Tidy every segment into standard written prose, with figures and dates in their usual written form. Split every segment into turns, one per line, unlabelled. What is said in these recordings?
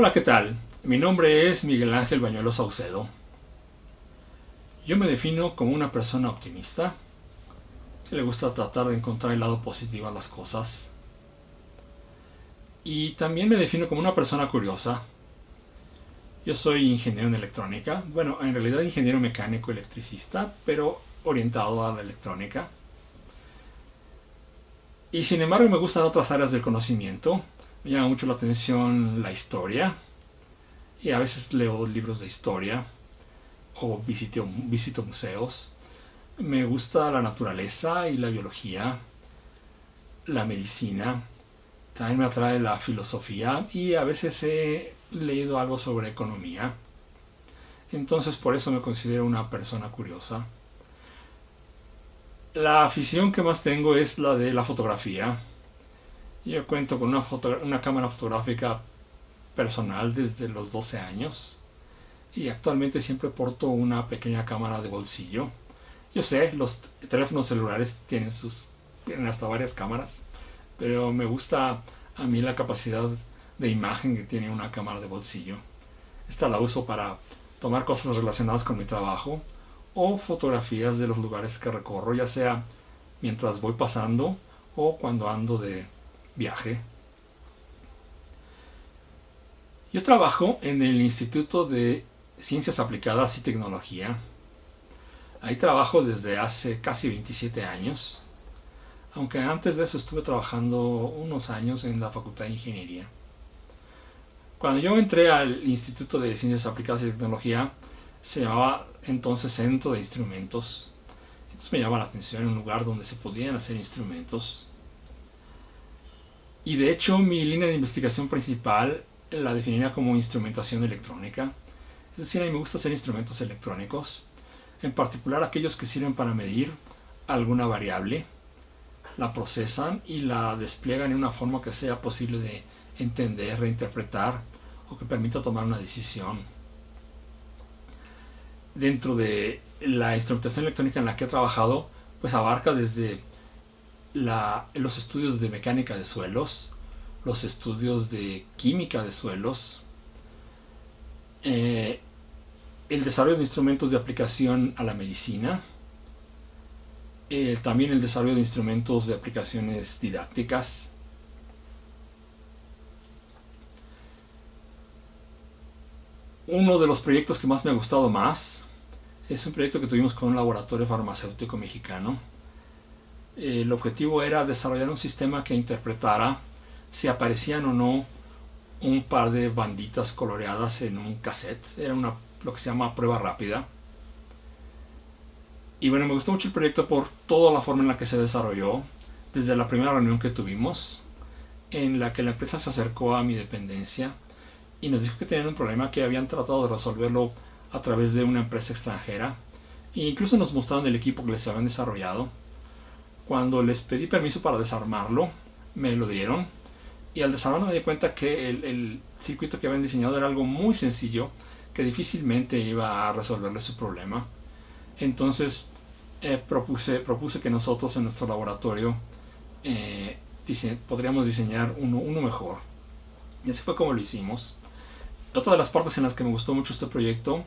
Hola, ¿qué tal? Mi nombre es Miguel Ángel Bañuelos Saucedo. Yo me defino como una persona optimista, que le gusta tratar de encontrar el lado positivo a las cosas. Y también me defino como una persona curiosa. Yo soy ingeniero en electrónica, bueno, en realidad ingeniero mecánico electricista, pero orientado a la electrónica. Y sin embargo me gustan otras áreas del conocimiento. Me llama mucho la atención la historia, y a veces leo libros de historia o visito museos. Me gusta la naturaleza y la biología, la medicina. También me atrae la filosofía y a veces he leído algo sobre economía. Entonces por eso me considero una persona curiosa. La afición que más tengo es la de la fotografía. Yo cuento con una cámara fotográfica personal desde los 12 años y actualmente siempre porto una pequeña cámara de bolsillo. Yo sé, los teléfonos celulares tienen hasta varias cámaras, pero me gusta a mí la capacidad de imagen que tiene una cámara de bolsillo. Esta la uso para tomar cosas relacionadas con mi trabajo o fotografías de los lugares que recorro, ya sea mientras voy pasando o cuando ando de viaje. Yo trabajo en el Instituto de Ciencias Aplicadas y Tecnología. Ahí trabajo desde hace casi 27 años, aunque antes de eso estuve trabajando unos años en la Facultad de Ingeniería. Cuando yo entré al Instituto de Ciencias Aplicadas y Tecnología, se llamaba entonces Centro de Instrumentos. Entonces me llamaba la atención un lugar donde se podían hacer instrumentos. Y de hecho mi línea de investigación principal la definiría como instrumentación electrónica. Es decir, a mí me gusta hacer instrumentos electrónicos, en particular aquellos que sirven para medir alguna variable, la procesan y la despliegan en una forma que sea posible de entender, reinterpretar o que permita tomar una decisión. Dentro de la instrumentación electrónica en la que he trabajado, pues abarca desde los estudios de mecánica de suelos, los estudios de química de suelos, el desarrollo de instrumentos de aplicación a la medicina, también el desarrollo de instrumentos de aplicaciones didácticas. Uno de los proyectos que más me ha gustado más es un proyecto que tuvimos con un laboratorio farmacéutico mexicano. El objetivo era desarrollar un sistema que interpretara si aparecían o no un par de banditas coloreadas en un cassette. Era lo que se llama prueba rápida. Y bueno, me gustó mucho el proyecto por toda la forma en la que se desarrolló, desde la primera reunión que tuvimos, en la que la empresa se acercó a mi dependencia y nos dijo que tenían un problema que habían tratado de resolverlo a través de una empresa extranjera. E incluso nos mostraron el equipo que les habían desarrollado. Cuando les pedí permiso para desarmarlo, me lo dieron. Y al desarmarlo me di cuenta que el circuito que habían diseñado era algo muy sencillo, que difícilmente iba a resolverle su problema. Entonces propuse que nosotros en nuestro laboratorio podríamos diseñar uno mejor. Y así fue como lo hicimos. Otra de las partes en las que me gustó mucho este proyecto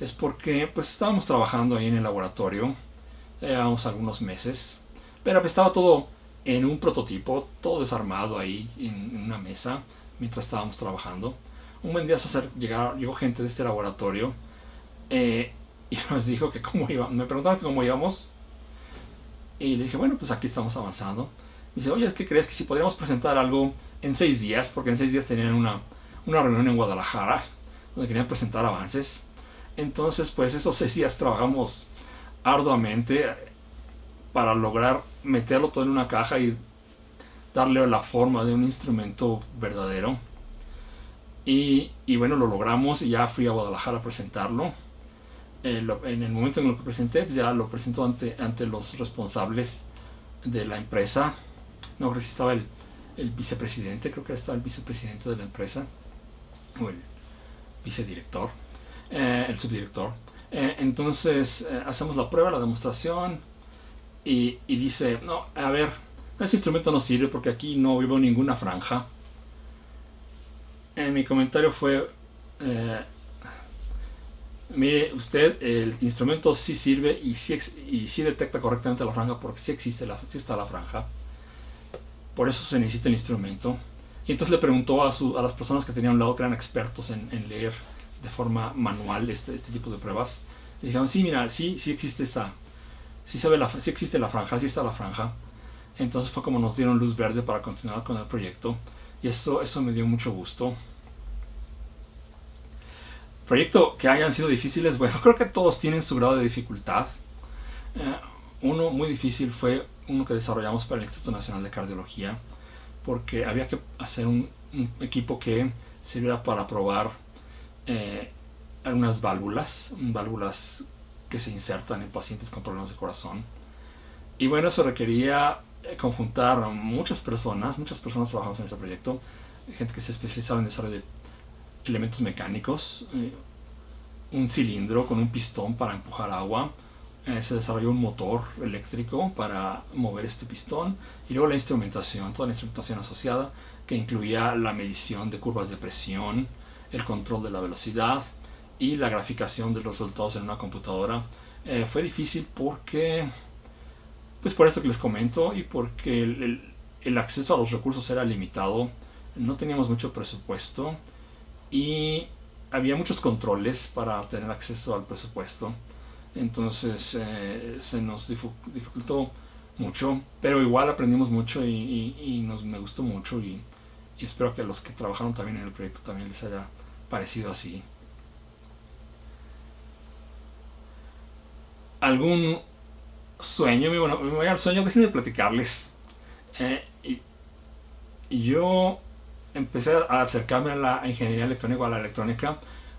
es porque pues estábamos trabajando ahí en el laboratorio, ya llevábamos algunos meses, pero pues estaba todo en un prototipo, todo desarmado ahí en una mesa mientras estábamos trabajando. Un buen día llegó gente de este laboratorio y nos dijo que cómo iba, me preguntaron que cómo íbamos y le dije, bueno, pues aquí estamos avanzando. Me dice, oye, ¿es que crees que si podríamos presentar algo en 6 días? Porque en 6 días tenían una reunión en Guadalajara donde querían presentar avances. Entonces pues esos 6 días trabajamos arduamente para lograr meterlo todo en una caja y darle la forma de un instrumento verdadero. Y bueno, lo logramos y ya fui a Guadalajara a presentarlo. En el momento en el que presenté, ya lo presentó ante los responsables de la empresa. No creo que estaba el vicepresidente, creo que estaba el vicepresidente de la empresa, o el vicedirector, el subdirector. Entonces hacemos la prueba, la demostración, y dice, no, a ver, ese instrumento no sirve porque aquí no veo ninguna franja. Mi comentario fue, eh, mire usted, el instrumento sí sirve y sí detecta correctamente la franja porque sí está la franja. Por eso se necesita el instrumento. Y entonces le preguntó a las personas que tenían a un lado, que eran expertos en leer de forma manual este tipo de pruebas. Y dijeron, sí, mira, sí existe sí existe la franja, sí está la franja. Entonces fue como nos dieron luz verde para continuar con el proyecto. Y eso me dio mucho gusto. Proyecto que hayan sido difíciles, bueno, creo que todos tienen su grado de dificultad. Eh, Uno muy difícil fue uno que desarrollamos para el Instituto Nacional de Cardiología, porque había que hacer un equipo que sirviera para probar eh, algunas válvulas que se insertan en pacientes con problemas de corazón. Y bueno, eso requería conjuntar a muchas personas trabajamos en ese proyecto, gente que se especializaba en desarrollo de elementos mecánicos, un cilindro con un pistón para empujar agua, se desarrolló un motor eléctrico para mover este pistón y luego toda la instrumentación asociada que incluía la medición de curvas de presión, el control de la velocidad y la graficación de los resultados en una computadora. Fue difícil porque, pues por esto que les comento y porque el acceso a los recursos era limitado, no teníamos mucho presupuesto y había muchos controles para tener acceso al presupuesto. Entonces se nos dificultó mucho, pero igual aprendimos mucho me gustó mucho y espero que a los que trabajaron también en el proyecto también les haya parecido así. ¿Algún sueño? Bueno, mi mayor sueño, déjenme platicarles. Y yo empecé a acercarme a la ingeniería electrónica o a la electrónica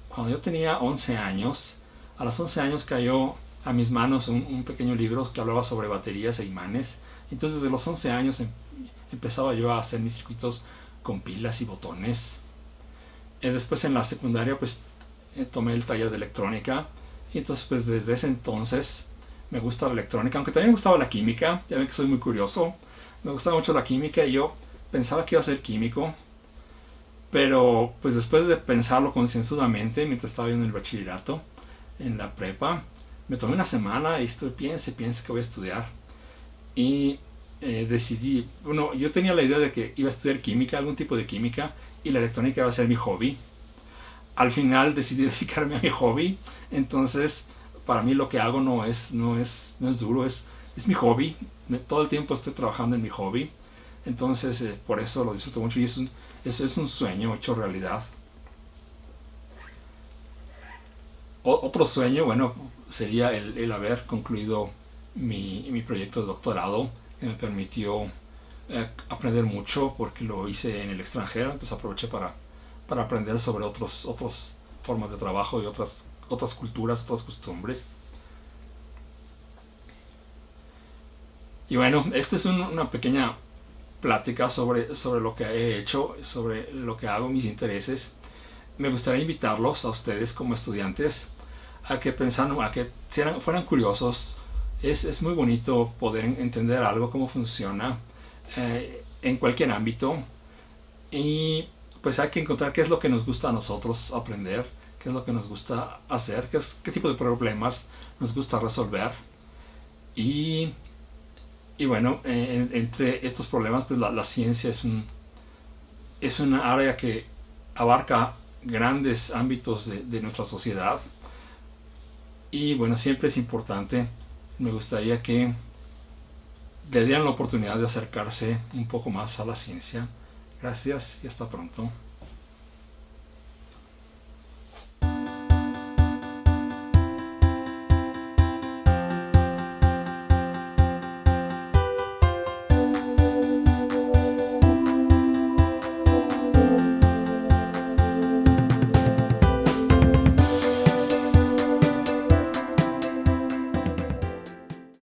cuando yo tenía 11 años. A los 11 años cayó a mis manos un pequeño libro que hablaba sobre baterías e imanes. Entonces desde los 11 años empezaba yo a hacer mis circuitos con pilas y botones. Después en la secundaria pues tomé el taller de electrónica y entonces pues desde ese entonces me gusta la electrónica, aunque también me gustaba la química. Ya ven que soy muy curioso, me gustaba mucho la química y yo pensaba que iba a ser químico, pero pues después de pensarlo concienzudamente mientras estaba en el bachillerato, en la prepa, me tomé una semana y piense que voy a estudiar y decidí, bueno, yo tenía la idea de que iba a estudiar química, algún tipo de química, y la electrónica iba a ser mi hobby. Al final decidí dedicarme a mi hobby, entonces para mí lo que hago no es duro, es mi hobby. Todo el tiempo estoy trabajando en mi hobby, entonces por eso lo disfruto mucho y eso es un sueño hecho realidad. Otro sueño, bueno, sería el haber concluido mi proyecto de doctorado, que me permitió aprender mucho porque lo hice en el extranjero, entonces aproveché para aprender sobre otras formas de trabajo y otras culturas, otras costumbres. Y bueno, esta es una pequeña plática sobre lo que he hecho, sobre lo que hago, mis intereses. Me gustaría invitarlos a ustedes como estudiantes a que pensaran, a que fueran curiosos. Es muy bonito poder entender algo, cómo funciona en cualquier ámbito. Y pues hay que encontrar qué es lo que nos gusta a nosotros aprender, qué es lo que nos gusta hacer, qué tipo de problemas nos gusta resolver. Y, y bueno, entre estos problemas, pues la ciencia es una área que abarca grandes ámbitos de nuestra sociedad. Y bueno, siempre es importante, me gustaría que le dieran la oportunidad de acercarse un poco más a la ciencia. Gracias y hasta pronto.